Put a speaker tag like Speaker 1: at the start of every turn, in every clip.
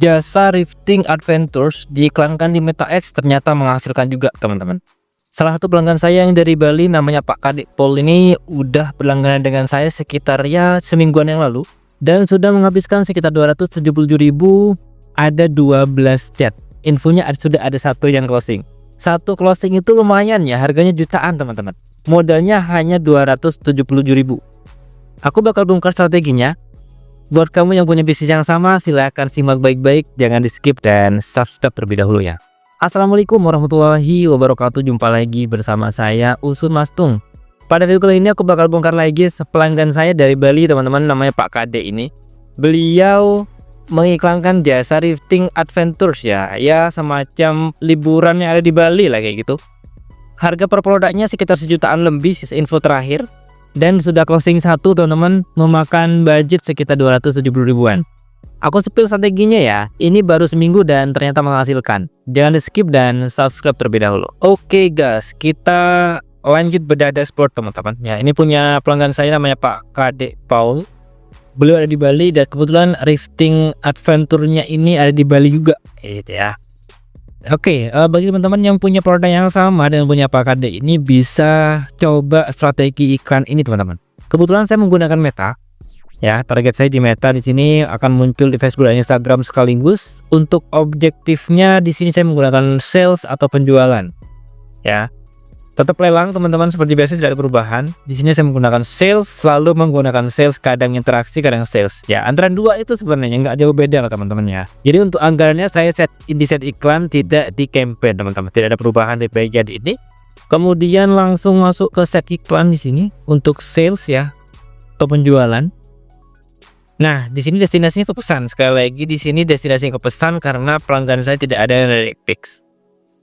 Speaker 1: Jasa Rifting Adventures diiklankan di MetaX ternyata menghasilkan juga, teman-teman. Salah satu pelanggan saya yang dari Bali namanya Pak Kadek Paul ini udah berlangganan dengan saya sekitar ya semingguan yang lalu dan sudah menghabiskan sekitar 277.000, ada 12 chat. Infonya sudah ada satu yang closing. Satu closing itu lumayan ya, harganya jutaan, teman-teman. Modalnya hanya 277.000. Aku bakal bongkar strateginya. Buat kamu yang punya bisnis yang sama, silahkan simak baik-baik, jangan di skip dan subscribe terlebih dahulu ya. Assalamualaikum warahmatullahi wabarakatuh. Jumpa lagi bersama saya Usun Mastung. Pada video kali ini aku bakal bongkar lagi pelanggan saya dari Bali, teman-teman, namanya Pak Kade ini. Beliau mengiklankan jasa Rifting Adventures ya semacam liburan yang ada di Bali lah kayak gitu. Harga per produknya sekitar sejutaan lebih info terakhir. Dan sudah closing satu, teman-teman, memakan budget sekitar 270 ribuan. Aku spill strateginya ya. Ini baru seminggu dan ternyata menghasilkan. Jangan di skip dan subscribe terlebih dahulu. Oke guys, kita lanjut bedah dashboard, teman-teman. Ya, ini punya pelanggan saya namanya Pak Kadek Paul. Beliau ada di Bali dan kebetulan Rifting Adventure-nya ini ada di Bali juga. Gitu ya. Oke, bagi teman-teman yang punya produk yang sama dan punya Pak Kadek ini bisa coba strategi iklan ini, teman-teman. Kebetulan saya menggunakan Meta. Ya, target saya di Meta di sini akan muncul di Facebook dan Instagram sekaligus. Untuk objektifnya di sini saya menggunakan sales atau penjualan. Ya. Tetap lelang, teman-teman, seperti biasa tidak ada perubahan. Di sini saya menggunakan sales, selalu menggunakan sales, kadang interaksi, kadang sales. Ya, antara dua itu sebenarnya nggak jauh beda lah, teman-teman ya. Jadi untuk anggarannya saya set iklan, tidak di campaign, teman-teman. Tidak ada perubahan di bagian ini. Kemudian langsung masuk ke set iklan di sini untuk sales ya atau penjualan. Nah, di sini destinasinya ke pesan. Sekali lagi di sini destinasinya ke pesan karena pelanggan saya tidak ada yang dari fix.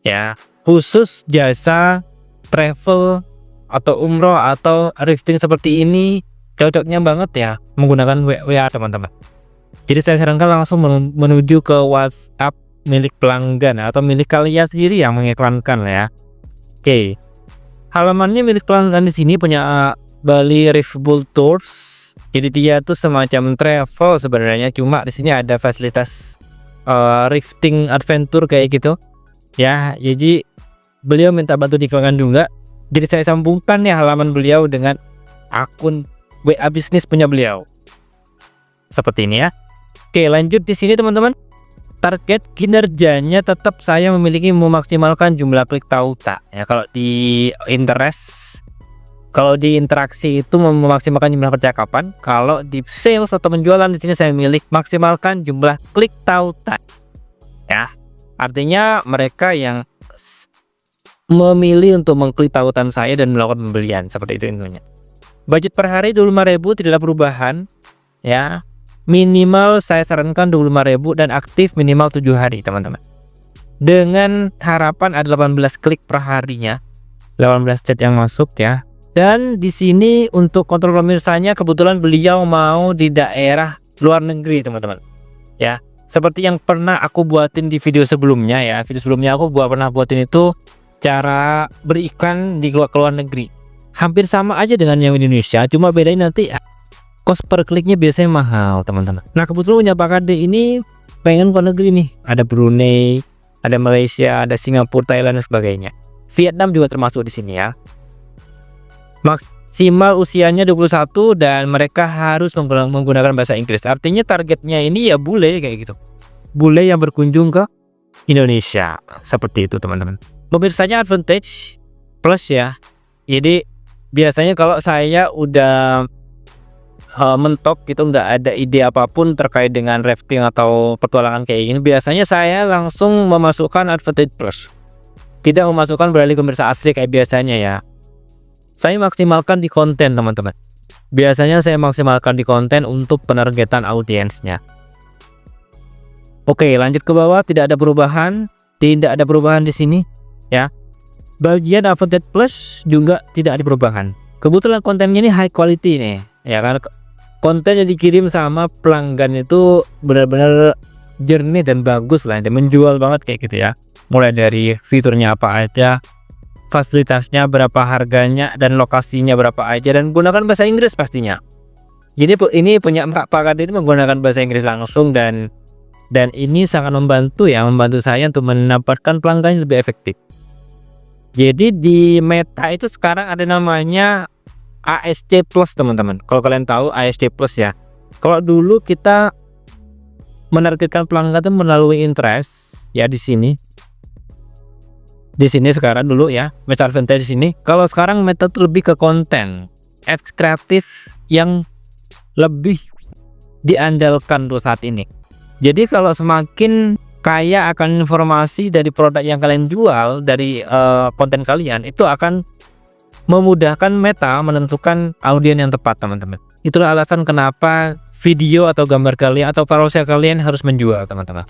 Speaker 1: Ya, khusus jasa travel atau umroh atau rifting seperti ini cocoknya banget ya menggunakan WA, teman-teman. Jadi saya sarankan langsung menuju ke WhatsApp milik pelanggan atau milik kalian sendiri yang mengiklankan lah ya. Oke, halamannya milik pelanggan di sini punya Bali Riffable Tours. Jadi dia tuh semacam travel sebenarnya, cuma di sini ada fasilitas rifting adventure kayak gitu ya. Jadi beliau minta bantu diiklankan juga. Jadi saya sambungkan ya halaman beliau dengan akun WA bisnis punya beliau. Seperti ini ya. Oke, lanjut di sini, teman-teman. Target kinerjanya tetap saya memiliki memaksimalkan jumlah klik tahu tak. Ya, kalau di interaksi itu memaksimalkan jumlah percakapan. Kalau di sales atau penjualan di sini saya memilih maksimalkan jumlah klik tahu tak. Ya. Artinya mereka yang memilih untuk mengklik tautan saya dan melakukan pembelian, seperti itu intinya. Budget per hari 25.000, tidak ada perubahan ya. Minimal saya sarankan 25.000 dan aktif minimal 7 hari, teman-teman. Dengan harapan ada 18 klik per harinya. 18 chat yang masuk ya. Dan di sini untuk kontrol pemirsanya kebetulan beliau mau di daerah luar negeri, teman-teman. Ya, seperti yang pernah aku buatin di video sebelumnya ya. Video sebelumnya aku pernah buatin itu cara beriklan di luar negeri. Hampir sama aja dengan yang Indonesia, cuma bedain nanti cost per kliknya biasanya mahal, teman-teman. Nah, kebetulan punya Pak Kade ini pengen ke negeri nih. Ada Brunei, ada Malaysia, ada Singapura, Thailand dan sebagainya. Vietnam juga termasuk di sini ya. Maksimal usianya 21 dan mereka harus menggunakan bahasa Inggris. Artinya targetnya ini ya bule kayak gitu. Bule yang berkunjung ke Indonesia. Seperti itu, teman-teman. Pemirsanya advantage plus ya. Jadi biasanya kalau saya udah mentok gitu, nggak ada ide apapun terkait dengan rafting atau petualangan kayak gini, biasanya saya langsung memasukkan advantage plus. Tidak memasukkan beralih pemirsa asli kayak biasanya ya. Saya maksimalkan di konten, teman-teman. Biasanya saya maksimalkan di konten untuk penargetan audiensnya. Oke, lanjut ke bawah, tidak ada perubahan. Tidak ada perubahan di sini ya. Bagian advantage plus juga tidak ada perubahan. Kebetulan kontennya ini high quality nih ya, karena konten yang dikirim sama pelanggan itu benar-benar jernih dan bagus lah, dan menjual banget kayak gitu ya. Mulai dari fiturnya apa aja, fasilitasnya berapa harganya, dan lokasinya berapa aja, dan gunakan bahasa Inggris pastinya. Jadi ini punya Pak Kade ini menggunakan bahasa Inggris langsung dan Dan ini sangat membantu saya untuk mendapatkan pelanggan yang lebih efektif. Jadi di Meta itu sekarang ada namanya ASC Plus, teman-teman. Kalau kalian tahu ASC Plus ya. Kalau dulu kita menargetkan pelanggan itu melalui interest ya di sini. Di sini sekarang dulu ya, Meta Advantage di sini. Kalau sekarang Meta itu lebih ke konten, ads kreatif yang lebih diandalkan untuk saat ini. Jadi kalau semakin kaya akan informasi dari produk yang kalian jual dari konten kalian, itu akan memudahkan Meta menentukan audiens yang tepat, teman-teman. Itulah alasan kenapa video atau gambar kalian atau carousel kalian harus menjual, teman-teman.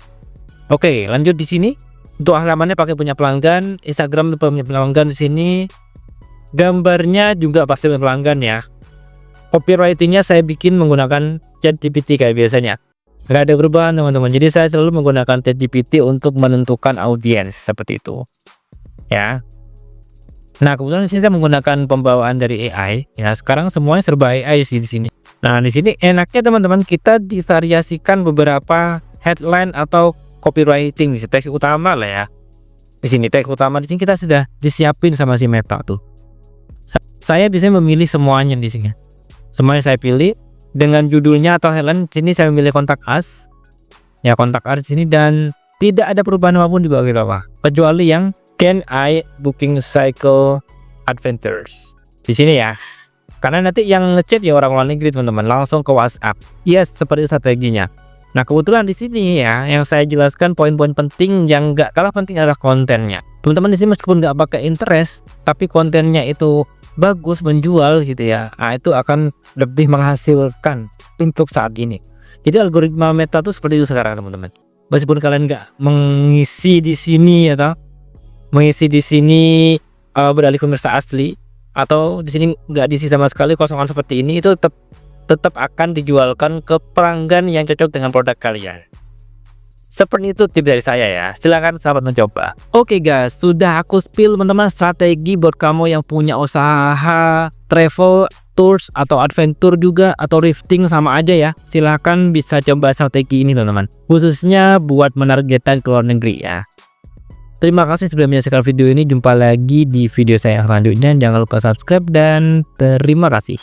Speaker 1: Oke, lanjut di sini. Untuk halamannya pakai punya pelanggan, Instagram punya pelanggan di sini. Gambarnya juga pasti punya pelanggan ya. Copywritingnya saya bikin menggunakan ChatGPT kayak biasanya. Nggak ada perubahan, teman-teman. Jadi saya selalu menggunakan ChatGPT untuk menentukan audiens seperti itu. Ya. Nah, kebetulan di sini saya menggunakan pembawaan dari AI. Ya, sekarang semuanya serba AI sih di sini. Nah, di sini enaknya teman-teman, kita divariasikan beberapa headline atau copywriting, teks utama lah ya. Di sini teks utama di sini kita sudah disiapin sama si Meta tuh. Saya bisa memilih semuanya di sini. Semuanya saya pilih dengan judulnya atau headline. Di sini saya memilih kontak us. Ya, kontak us di sini dan tidak ada perubahan apapun di bawah kecuali yang can I booking cycle adventures. Di sini ya. Karena nanti yang ngechat ya orang luar negeri, teman-teman, langsung ke WhatsApp. Yes, seperti strateginya. Nah, kebetulan di sini ya yang saya jelaskan poin-poin penting yang nggak kalah penting adalah kontennya. Teman-teman di sini meskipun nggak pakai interest, tapi kontennya itu bagus, menjual gitu ya. Nah, itu akan lebih menghasilkan untuk saat ini. Jadi algoritma Meta tuh seperti itu sekarang, teman-teman. Meskipun kalian nggak mengisi di sini atau mengisi di sini beralih pemirsa asli atau di sini nggak diisi sama sekali kosongan seperti ini, itu tetap akan dijualkan ke pelanggan yang cocok dengan produk kalian. Seperti itu tips dari saya ya. Silahkan sahabat mencoba. Oke guys, sudah aku spill teman-teman strategi buat kamu yang punya usaha travel, tours atau adventure juga atau rafting sama aja ya. Silahkan bisa coba strategi ini teman-teman. Khususnya buat menargetkan ke luar negeri ya. Terima kasih sudah menyaksikan video ini. Jumpa lagi di video saya selanjutnya. Jangan lupa subscribe dan terima kasih.